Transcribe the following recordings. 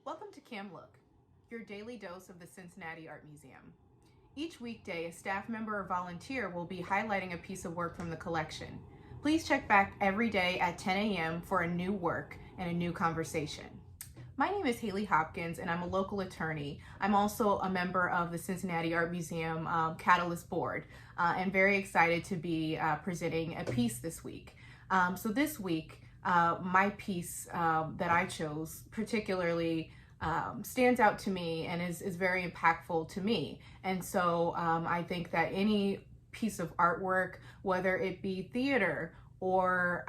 Welcome to Cam Look, your daily dose of the Cincinnati Art Museum. Each weekday, a staff member or volunteer will be highlighting a piece of work from the collection. Please check back every day at 10 a.m. for a new work and a new conversation. My name is Haleigh Hopkins, and I'm a local attorney. I'm also a member of the Cincinnati Art Museum Catalyst Board, and very excited to be presenting a piece this week. So this week, my piece that I chose particularly stands out to me and is very impactful to me. And so I think that any piece of artwork, whether it be theater or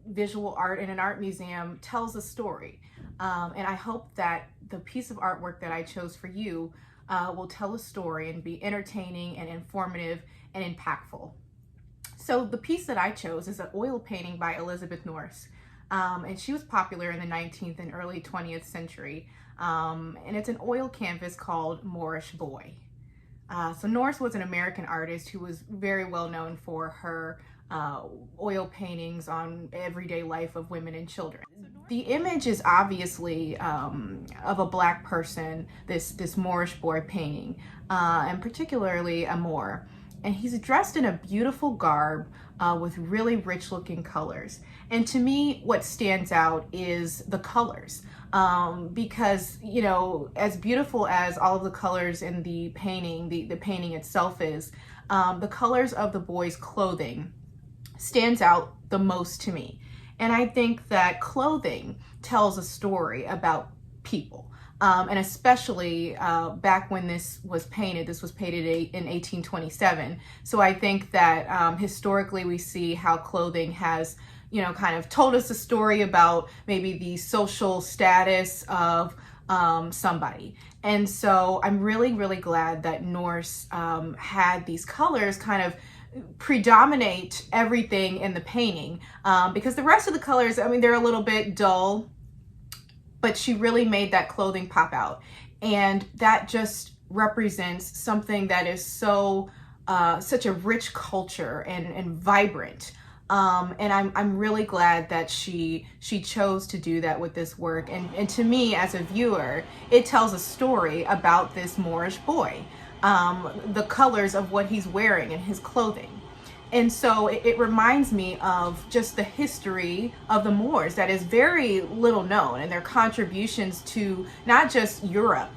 visual art in an art museum, tells a story. And I hope that the piece of artwork that I chose for you will tell a story and be entertaining and informative and impactful. So the piece that I chose is an oil painting by Elizabeth Nourse. And she was popular in the 19th and early 20th century. And it's an oil canvas called Moorish Boy. So Nourse was an American artist who was very well known for her oil paintings on everyday life of women and children. The image is obviously of a Black person, this Moorish boy painting, and particularly a Moor. And he's dressed in a beautiful garb with really rich looking colors. And to me, what stands out is the colors. Because, as beautiful as all of the colors in the painting, the painting itself is, the colors of the boy's clothing stands out the most to me. And I think that clothing tells a story about people. And especially back when this was painted in 1827. So I think that historically we see how clothing has, kind of told us a story about maybe the social status of somebody. And so I'm really, really glad that Nourse had these colors kind of predominate everything in the painting, because the rest of the colors, they're a little bit dull, but she really made that clothing pop out. And that just represents something that is such a rich culture and vibrant. And I'm really glad that she chose to do that with this work. And to me, as a viewer, it tells a story about this Moorish boy, the colors of what he's wearing and his clothing. And so it reminds me of just the history of the Moors that is very little known, and their contributions to not just Europe,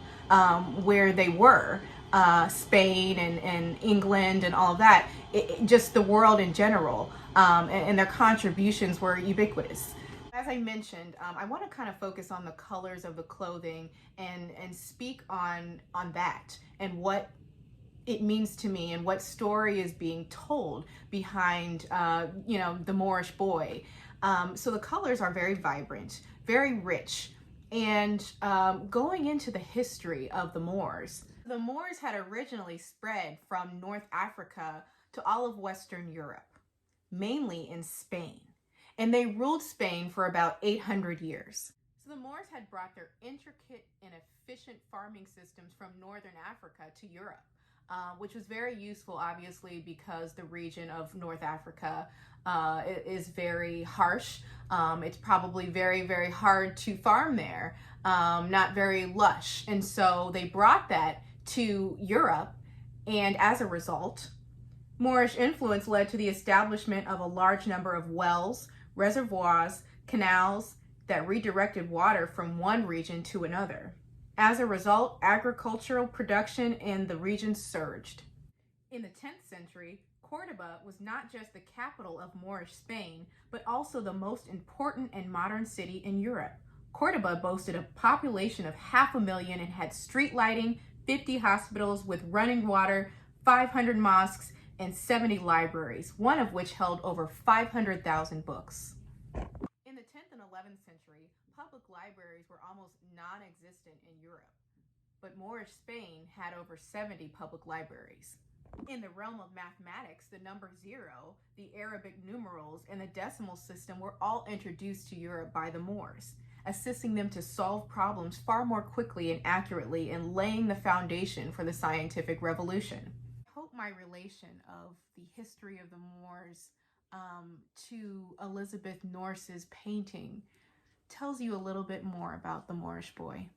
where they were, Spain and England and all of that, just the world in general, and their contributions were ubiquitous. As I mentioned, I want to kind of focus on the colors of the clothing and speak on that and what it means to me and what story is being told behind, the Moorish boy. So the colors are very vibrant, very rich. And going into the history of the Moors had originally spread from North Africa to all of Western Europe, mainly in Spain. And they ruled Spain for about 800 years. So the Moors had brought their intricate and efficient farming systems from Northern Africa to Europe. Which was very useful, obviously, because the region of North Africa is very harsh. It's probably very, very hard to farm there, not very lush. And so they brought that to Europe, and as a result, Moorish influence led to the establishment of a large number of wells, reservoirs, canals that redirected water from one region to another. As a result, agricultural production in the region surged. In the 10th century, Cordoba was not just the capital of Moorish Spain, but also the most important and modern city in Europe. Cordoba boasted a population of 500,000 and had street lighting, 50 hospitals with running water, 500 mosques, and 70 libraries, one of which held over 500,000 books. In the 10th and 11th century, public libraries were almost non-existent in Europe, but Moorish Spain had over 70 public libraries. In the realm of mathematics, the number 0, the Arabic numerals, and the decimal system were all introduced to Europe by the Moors, assisting them to solve problems far more quickly and accurately and laying the foundation for the scientific revolution. I hope my relation of the history of the Moors to Elizabeth Nourse's painting tells you a little bit more about the Moorish Boy.